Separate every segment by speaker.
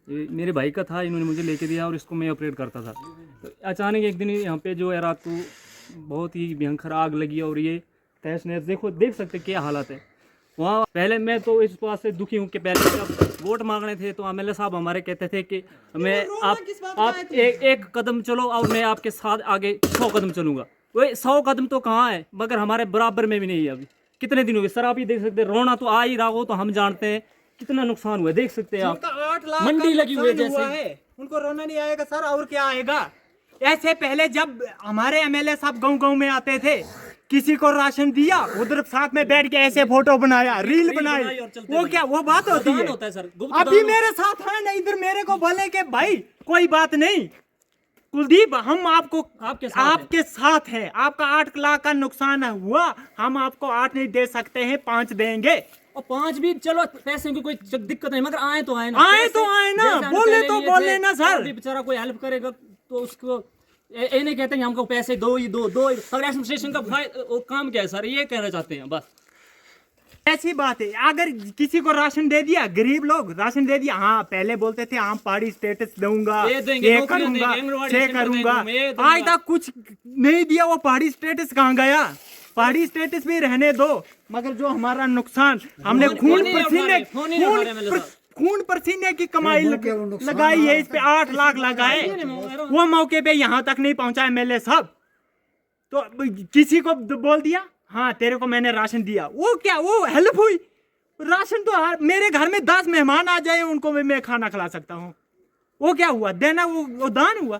Speaker 1: ये मेरे भाई का था, इन्होंने मुझे लेके दिया और इसको मैं ऑपरेट करता था। तो अचानक एक दिन यहाँ पे जो है रात को बहुत ही भयंकर आग लगी और ये तहस नहस, देखो देख सकते क्या हालत है वहाँ। पहले मैं तो इस बात से दुखी हूँ कि पहले जब वोट मांगने थे तो एमएलए साहब हमारे कहते थे कि मैं आप एक कदम चलो और मैं आपके साथ आगे 100 कदम चलूंगा। वही 100 कदम तो कहाँ है, मगर हमारे बराबर में भी नहीं है। अभी कितने दिन हो गए सर, आप ही देख सकते हैं, रोना तो आ ही रहा हो, तो हम जानते हैं कितना नुकसान हुआ। देख सकते हैं आप,
Speaker 2: 8 लाख
Speaker 1: मंडी लगी हुई है जैसे
Speaker 2: है, उनको रोना नहीं आएगा सर, और क्या आएगा। ऐसे पहले जब हमारे एमएलए साहब गांव-गांव में आते थे, किसी को राशन दिया, उधर साथ में बैठ के ऐसे फोटो बनाया, रील बनाई, वो क्या वो बात होती है?
Speaker 1: होता है सर,
Speaker 2: अभी मेरे साथ है ना, इधर मेरे को बोले के भाई कोई बात नहीं कुलदीप, हम आपको आपके साथ हैं, आपका 8 लाख का नुकसान हुआ, हम आपको 8 नहीं दे सकते हैं, 5 देंगे।
Speaker 1: और 5 भी चलो, पैसे की कोई दिक्कत नहीं, मगर आए तो आए ना,
Speaker 2: बोले तो बोले ना सर।
Speaker 1: बेचारा कोई हेल्प करेगा तो उसको ये नहीं कहते हैं हमको पैसे दो ही दो रेशन स्टेशन का काम क्या है सर, ये कहना चाहते हैं बस।
Speaker 2: ऐसी बात है, अगर किसी को राशन दे दिया, गरीब लोग राशन दे दिया, हाँ पहले बोलते थे हम पहाड़ी स्टेटस दूंगा, ये करूंगा, ये करूंगा, आज तक कुछ नहीं दिया। वो पहाड़ी स्टेटस कहाँ गया? पहाड़ी स्टेटस भी रहने दो, मगर जो हमारा नुकसान हमने खून पसीने की कमाई लगाई है, इस पे 8 लाख लगाए, वो मौके पे यहाँ तक नहीं पहुंचा एमएलए साहब। तो किसी को बोल दिया हाँ तेरे को मैंने राशन दिया, वो क्या वो हेल्प हुई? राशन तो मेरे घर में 10 मेहमान आ जाए उनको भी मैं खाना खिला सकता हूँ, वो क्या हुआ? देना वो दान हुआ।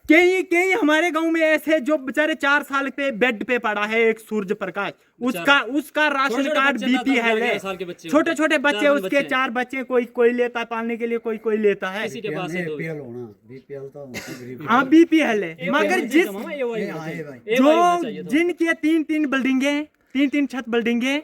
Speaker 2: कई हमारे गांव में ऐसे जो बेचारे 4 साल पे बेड पे पड़ा है, एक सूर्य प्रकाश, उसका राशन कार्ड बीपी है, छोटे छोटे बच्चे उसके 4 बच्चे, कोई लेता है पालने के लिए, कोई लेता है। हाँ बीपीएल है, मगर जिनके 3 बिल्डिंगे, 3 छत बिल्डिंगे,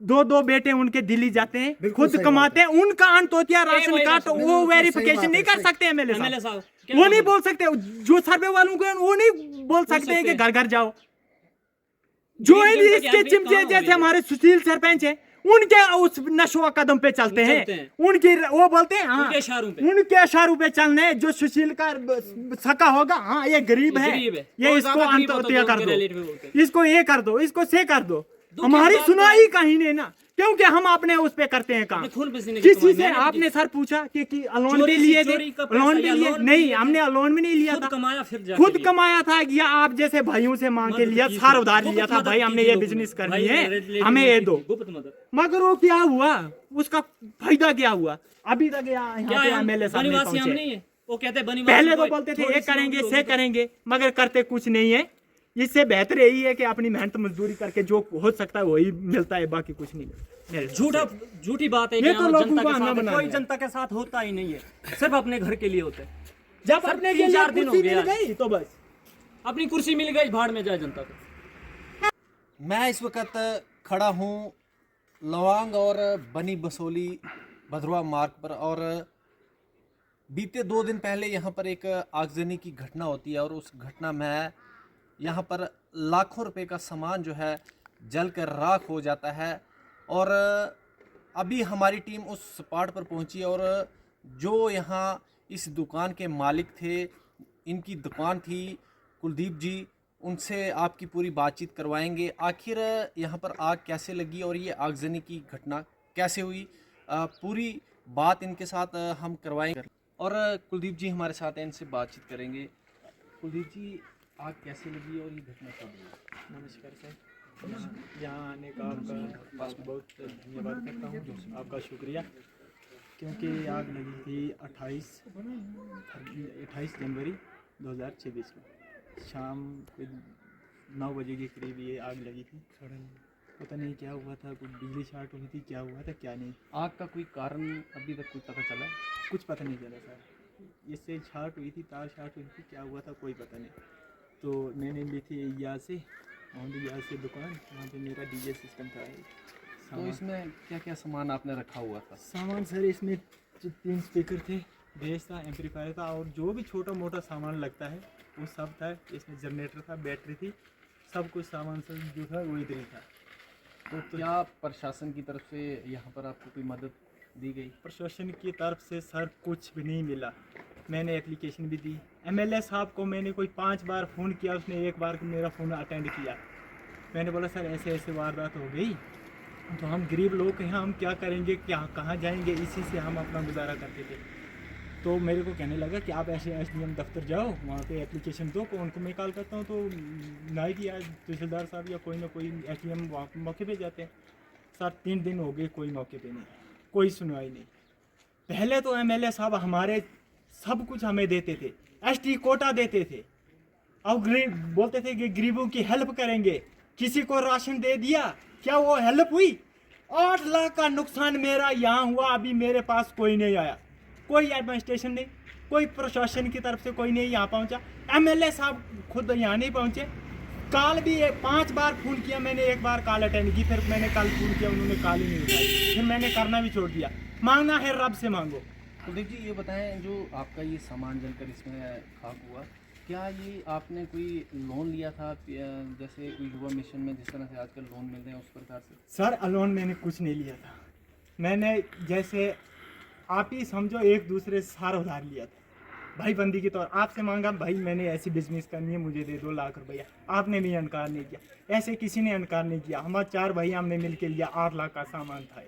Speaker 2: 2 बेटे उनके दिल्ली जाते हैं, खुद कमाते हैं, उनका अंत्योदय राशन कार्ड तो वो वेरिफिकेशन नहीं कर सकते एमएलए साहब, वो नहीं बोल सकते, जो सर्वे वालों को वो नहीं बोल सकते हैं कि घर घर जाओ। जो इसके चिमचे जैसे हमारे सुशील सरपंच है, उनके उस नशवा कदम पे चलते हैं, उनकी वो बोलते हैं हाँ उनके इशारों पे चलने। जो सुशील का सका होगा, हाँ ये गरीब है, ये इसको अंत्योदय कर दो, इसको ये कर दो, इसको से कर दो, हमारी सुनाई कहीं नहीं ना, क्योंकि हम अपने उस पे करते हैं काम। किसी से आपने सर पूछा कि लोन भी लिए थे? लोन भी लिए नहीं, हमने लोन भी नहीं लिया था, खुद कमाया था, या आप जैसे भाइयों से मांग के लिया, सार उधार लिया था, भाई हमने ये बिजनेस करनी है, हमें ये दो। मगर वो क्या हुआ, उसका फायदा क्या हुआ? अभी तक एमएलए साहब नहीं पहुंचे।
Speaker 1: वो कहते
Speaker 2: पहले तो बोलते थे ये करेंगे से करेंगे, मगर करते कुछ नहीं है। इससे बेहतर यही है कि अपनी मेहनत मजदूरी करके जो हो सकता है वही मिलता है, बाकी कुछ नहीं।
Speaker 1: झूठी बात है, ये तो लोगों को आना बना, कोई जनता के साथ होता ही नहीं है, सिर्फ अपने घर के लिए होता है।
Speaker 2: जब अपने 4 दिन हो गए तो बस
Speaker 1: अपनी कुर्सी मिल गई, भाड़ में जाए जनता को।
Speaker 3: मैं इस वक्त खड़ा हूँ लवांग और बनी बसोली भद्रवा मार्ग पर, और बीते 2 दिन पहले यहाँ पर एक आगजनी की घटना होती है, और उस घटना में यहाँ पर लाखों रुपए का सामान जो है जलकर राख हो जाता है। और अभी हमारी टीम उस स्पॉट पर पहुंची, और जो यहाँ इस दुकान के मालिक थे, इनकी दुकान थी कुलदीप जी, उनसे आपकी पूरी बातचीत करवाएंगे। आखिर यहाँ पर आग कैसे लगी और ये आगजनी की घटना कैसे हुई, पूरी बात इनके साथ हम करवाएंगे। और कुलदीप जी हमारे साथ हैं, इनसे बातचीत करेंगे। कुलदीप जी, आग कैसे लगी और ये घटना कब हुई?
Speaker 2: नमस्कार सर, यहाँ आने का आपका बहुत धन्यवाद करता हूँ, आपका शुक्रिया। क्योंकि आग लगी थी 28 जनवरी 2026 को शाम 9 बजे के करीब ये आग लगी थी। पता नहीं क्या हुआ था, कुछ बिजली शॉर्ट हुई थी, क्या हुआ था क्या नहीं।
Speaker 3: आग का कोई कारण अभी तक कुछ पता चला?
Speaker 2: कुछ पता नहीं चला सर, इससे शॉर्ट हुई थी, तार शॉर्ट हुई थी, क्या हुआ था कोई पता नहीं। तो मैंने ली थी यहाँ से दुकान, वहाँ पे मेरा डीजे सिस्टम था।
Speaker 3: तो इसमें क्या क्या सामान आपने रखा हुआ था?
Speaker 2: सामान सर इसमें 3 स्पीकर थे, बेस था, एम्पलीफायर था, और जो भी छोटा मोटा सामान लगता है वो सब था। इसमें जनरेटर था, बैटरी थी, सब कुछ सामान सब जो था वो इधर ही था।
Speaker 3: तो क्या प्रशासन की तरफ से यहाँ पर आपको कोई मदद दी गई?
Speaker 2: प्रशासन की तरफ से सर कुछ भी नहीं मिला। मैंने एप्लीकेशन भी दी। एमएलए साहब को मैंने कोई 5 बार फ़ोन किया, उसने एक बार मेरा फ़ोन अटेंड किया। मैंने बोला सर ऐसे ऐसे वारदात हो गई, तो हम गरीब लोग हैं, हम क्या करेंगे, क्या कहाँ जाएंगे, इसी से हम अपना गुजारा करते थे। तो मेरे को कहने लगा कि आप ऐसे एसडीएम दफ्तर जाओ, वहाँ पे एप्लीकेशन दो, उनको मैं कॉल करता हूँ तो नायब या तहसीलदार साहब या कोई ना कोई एसडीएम वहाँ पे मौके पे जाते हैं। सर 3 दिन हो गए कोई मौके पे नहीं, कोई सुनवाई नहीं। पहले तो एमएलए साहब हमारे सब कुछ हमें देते थे, एसटी कोटा देते थे, अब बोलते थे कि गरीबों की हेल्प करेंगे। किसी को राशन दे दिया, क्या वो हेल्प हुई? 8 लाख का नुकसान मेरा यहाँ हुआ, अभी मेरे पास कोई नहीं आया, कोई एडमिनिस्ट्रेशन नहीं, कोई प्रशासन की तरफ से कोई नहीं यहाँ पहुँचा। एमएलए साहब खुद यहाँ नहीं पहुँचे। कॉल भी 5 बार फ़ोन किया मैंने, एक बार कॉल अटेंड की, फिर मैंने कल फ़ोन किया, उन्होंने कॉल ही नहीं उठाई, फिर मैंने करना भी छोड़ दिया। मांगना है रब से मांगो।
Speaker 3: कुलदीप जी ये बताएं, जो आपका ये सामान जलकर इसमें खाक हुआ, क्या ये आपने कोई लोन लिया था, जैसे कोई युवा मिशन में जिस तरह से आजकल लोन मिल रहे हैं उस प्रकार से?
Speaker 2: सर लोन मैंने कुछ नहीं लिया था। मैंने जैसे आप ही समझो एक दूसरे से सारा उधार लिया था, भाई बंदी के तौर आपसे मांगा, भाई मैंने ऐसी बिजनेस करनी है, मुझे दे 2 लाख रुपया। आपने भी इनकार नहीं किया, ऐसे किसी ने इनकार नहीं किया। हमारे 4 भाई हमने मिल के लिया, 8 लाख का सामान था।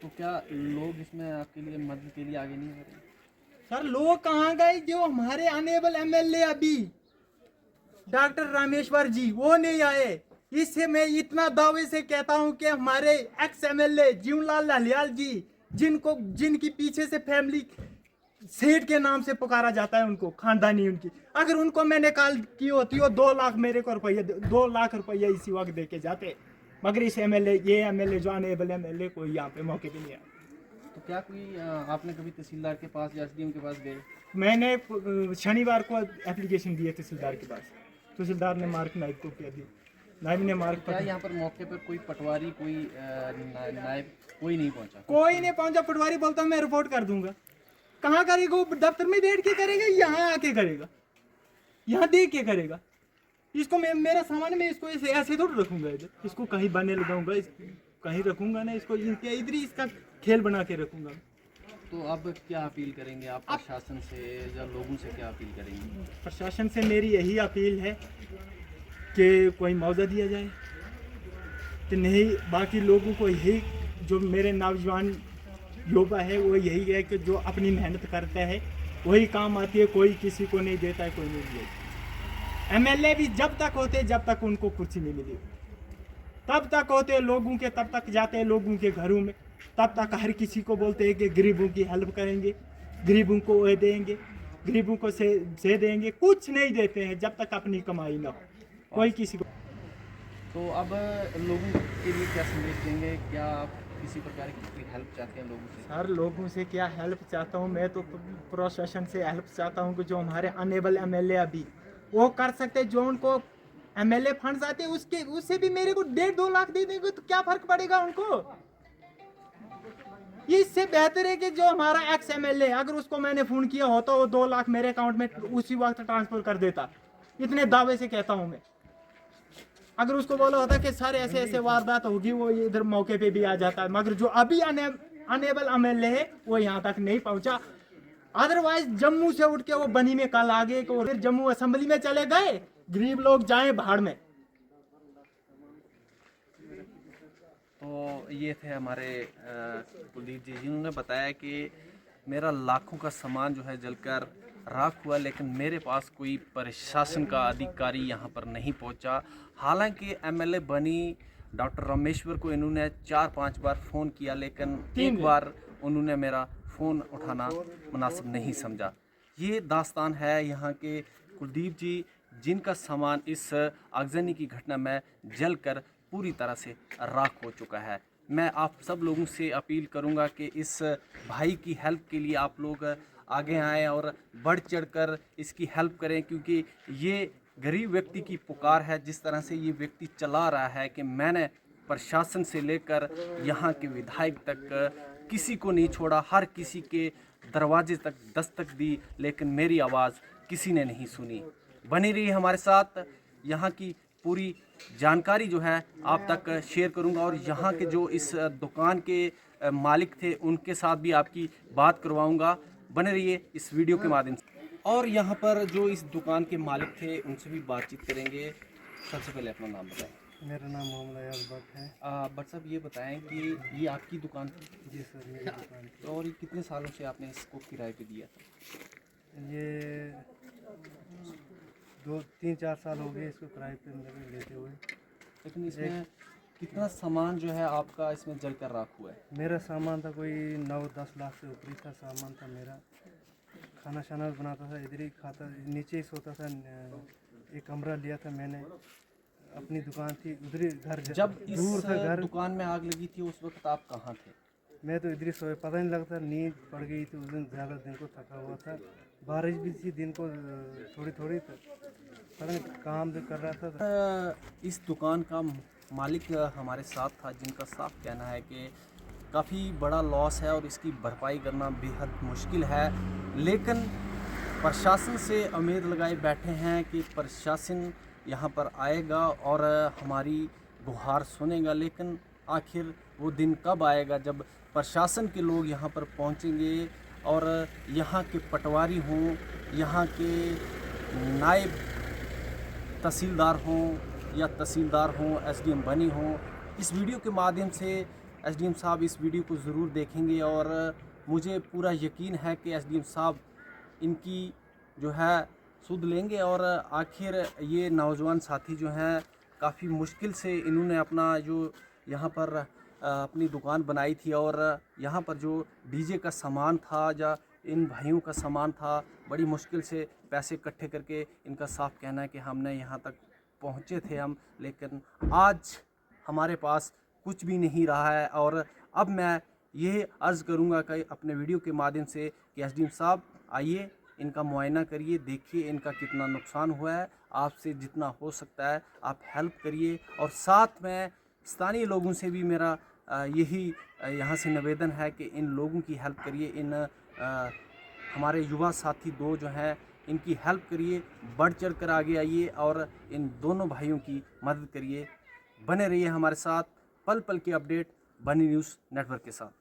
Speaker 3: तो क्या लोग इसमें आपके लिए मदद के लिए आगे नहीं आ रहे?
Speaker 2: सर लोग कहाँ गए? जो हमारे अनेबल एमएलए अभी डॉक्टर रामेश्वर जी, वो नहीं आए। इससे मैं इतना दावे से कहता हूँ कि हमारे एक्स एमएलए जीवनलाल लालियाल जी, जिनकी पीछे से फैमिली सेठ के नाम से पुकारा जाता है, उनको खानदानी उनकी, अगर उनको मैंने कॉल की होती हो 2 लाख मेरे को रुपया, 2 लाख रुपया इसी वक्त दे के जाते। मगर इस एमएलए, ये एमएलए जो अनेबल एमएलए, कोई यहाँ पे मौके पे नहीं आया।
Speaker 3: तो क्या कोई आपने कभी तहसीलदार के पास या एसडीएम के पास गए?
Speaker 2: मैंने शनिवार को एप्लीकेशन दिए तहसीलदार के पास, तहसीलदार ने मार्क नायब को किया दी, नायब ने मार्क
Speaker 3: क्या यहाँ पर मौके पर कोई पटवारी, कोई नायब, कोई नहीं पहुँचा?
Speaker 2: कोई नहीं पहुंचा। पटवारी बोलता मैं रिपोर्ट कर दूंगा। कहाँ करेगा वो? दफ्तर में बैठ के करेगा, यहाँ आके करेगा, यहाँ देख के करेगा। इसको मेरा सामान मैं इसको ऐसे थोड़ा रखूंगा, इधर इसको कहीं बने लगाऊंगा, कहीं रखूंगा ना, इसको इधर ही इसका खेल बना के रखूंगा।
Speaker 3: तो अब क्या अपील करेंगे आप प्रशासन से या लोगों से, क्या अपील करेंगे?
Speaker 2: प्रशासन से मेरी यही अपील है कि कोई मुआवजा दिया जाए, कि नहीं बाकी लोगों को यही, जो मेरे नौजवान युवा है वो यही है कि जो अपनी मेहनत करता है वही काम आती है, कोई किसी को नहीं देता है, कोई नहीं देता। एमएलए भी जब तक होते, जब तक उनको कुर्सी नहीं मिली, तब तक होते लोगों के, तब तक जाते हैं लोगों के घरों में, तब तक हर किसी को बोलते हैं कि गरीबों की हेल्प करेंगे, गरीबों को वो देंगे, गरीबों को से देंगे, कुछ नहीं देते हैं जब तक अपनी कमाई ना हो, कोई किसी को।
Speaker 3: तो अब लोगों के लिए क्या संदेश देंगे? क्या आप किसी प्रकार की कोई हेल्प चाहते हैं लोगों से?
Speaker 2: सर लोगों से क्या हेल्प चाहता हूँ मैं, तो प्रशासन से हेल्प चाहता हूँ कि जो हमारे अनेबल एमएलए अभी वो कर सकते, जो उनको एमएलए फंड्स आते हैं उससे भी मेरे को 1.5-2 लाख दे देंगे तो क्या फर्क पड़ेगा उनको? इससे बेहतर है कि जो हमारा एक्स एमएलए, अगर उसको मैंने फोन किया होता वो 2 लाख मेरे अकाउंट में उसी वक्त ट्रांसफर कर देता। इतने दावे से कहता हूँ मैं। अगर उसको बोला होता कि सर ऐसे ऐसे वारदात होगी, वो इधर मौके पे भी आ जाता है। मगर जो अभी अनेबल एमएलए है वो यहाँ तक नहीं पहुँचा। अदरवाइज जम्मू से उठ के वो बनी में कल आ गए, फिर जम्मू असेंबली में चले गए, गरीब लोग जाएं भाड़ में।
Speaker 3: तो ये थे हमारे कुलदीप जी, जिन्होंने बताया कि मेरा लाखों का सामान जो है जलकर राख हुआ, लेकिन मेरे पास कोई प्रशासन का अधिकारी यहाँ पर नहीं पहुँचा। हालांकि एमएलए बनी डॉक्टर रामेश्वर को इन्होंने 4-5 बार फ़ोन किया, लेकिन एक बार उन्होंने मेरा फ़ोन उठाना मुनासिब नहीं समझा। ये दास्तान है यहाँ के कुलदीप जी, जिनका सामान इस आगजनी की घटना में जलकर पूरी तरह से राख हो चुका है। मैं आप सब लोगों से अपील करूंगा कि इस भाई की हेल्प के लिए आप लोग आगे आएँ और बढ़ चढ़कर इसकी हेल्प करें, क्योंकि ये गरीब व्यक्ति की पुकार है। जिस तरह से ये व्यक्ति चला रहा है कि मैंने प्रशासन से लेकर यहाँ के विधायक तक किसी को नहीं छोड़ा, हर किसी के दरवाजे तक दस्तक दी, लेकिन मेरी आवाज़ किसी ने नहीं सुनी। बनी रही हमारे साथ, यहाँ की पूरी जानकारी जो है आप तक शेयर करूंगा, और यहाँ के जो इस दुकान के मालिक थे उनके साथ भी आपकी बात करवाऊंगा। बने रहिए इस वीडियो के माध्यम से। और यहाँ पर जो इस दुकान के मालिक थे उनसे भी बातचीत करेंगे। सबसे पहले अपना नाम बताएं।
Speaker 4: मेरा नाम मोहम्मद अयाज भट्ट है।
Speaker 3: भट्ट साहब ये बताएं कि ये आपकी दुकान थी?
Speaker 4: जी सर, मेरी दुकान थी।
Speaker 3: और ये कितने सालों से आपने इसको किराए पे दिया था?
Speaker 4: ये 2-3-4 साल हो गए इसको किराए पे लेते हुए।
Speaker 3: लेकिन इसमें कितना सामान जो है आपका इसमें जल कर राख हुआ है?
Speaker 4: मेरा सामान था कोई 9-10 लाख से ऊपर था सामान था मेरा। खाना शाना बनाता था, इधर ही खाता, नीचे ही सोता था। एक कमरा लिया था मैंने, अपनी दुकान थी उधर ही घर।
Speaker 3: जब इस
Speaker 4: दूर था घर।
Speaker 3: दुकान में आग लगी थी उस वक्त आप कहाँ थे?
Speaker 4: मैं तो इधर ही सोया, पता नहीं लगता, नींद पड़ गई थी उस दिन, ज़्यादा दिन को थका हुआ था। बारिश भी थी दिन को थोड़ी थोड़ी, पता नहीं काम भी कर रहा था।
Speaker 3: इस दुकान का मालिक हमारे साथ था जिनका साफ कहना है कि काफ़ी बड़ा लॉस है और इसकी भरपाई करना बेहद मुश्किल है। लेकिन प्रशासन से उम्मीद लगाए बैठे हैं कि प्रशासन यहाँ पर आएगा और हमारी गुहार सुनेगा। लेकिन आखिर वो दिन कब आएगा जब प्रशासन के लोग यहाँ पर पहुँचेंगे और यहाँ के पटवारी हों, यहाँ के नायब तहसीलदार हों या तहसीलदार हों, एसडीएम बनी हों। इस वीडियो के माध्यम से एसडीएम साहब इस वीडियो को ज़रूर देखेंगे और मुझे पूरा यकीन है कि एसडीएम साहब इनकी जो है सुध लेंगे। और आखिर ये नौजवान साथी जो हैं काफ़ी मुश्किल से इन्होंने अपना जो यहाँ पर अपनी दुकान बनाई थी और यहाँ पर जो डीजे का सामान था या इन भाइयों का सामान था, बड़ी मुश्किल से पैसे इकट्ठे करके इनका साफ कहना है कि हमने यहाँ तक पहुँचे थे हम। लेकिन आज हमारे पास कुछ भी नहीं रहा है। और अब मैं ये अर्ज़ करूँगा कि अपने वीडियो के माध्यम से कि एसडीएम साहब आइए, इनका मुआयना करिए, देखिए इनका कितना नुकसान हुआ है। आपसे जितना हो सकता है आप हेल्प करिए। और साथ में स्थानीय लोगों से भी मेरा यही यहाँ से निवेदन है कि इन लोगों की हेल्प करिए। इन हमारे युवा साथी दो जो हैं इनकी हेल्प करिए, बढ़ चढ़ कर आगे आइए और इन दोनों भाइयों की मदद करिए। बने रहिए हमारे साथ, पल पल की अपडेट बनी न्यूज़ नेटवर्क के साथ।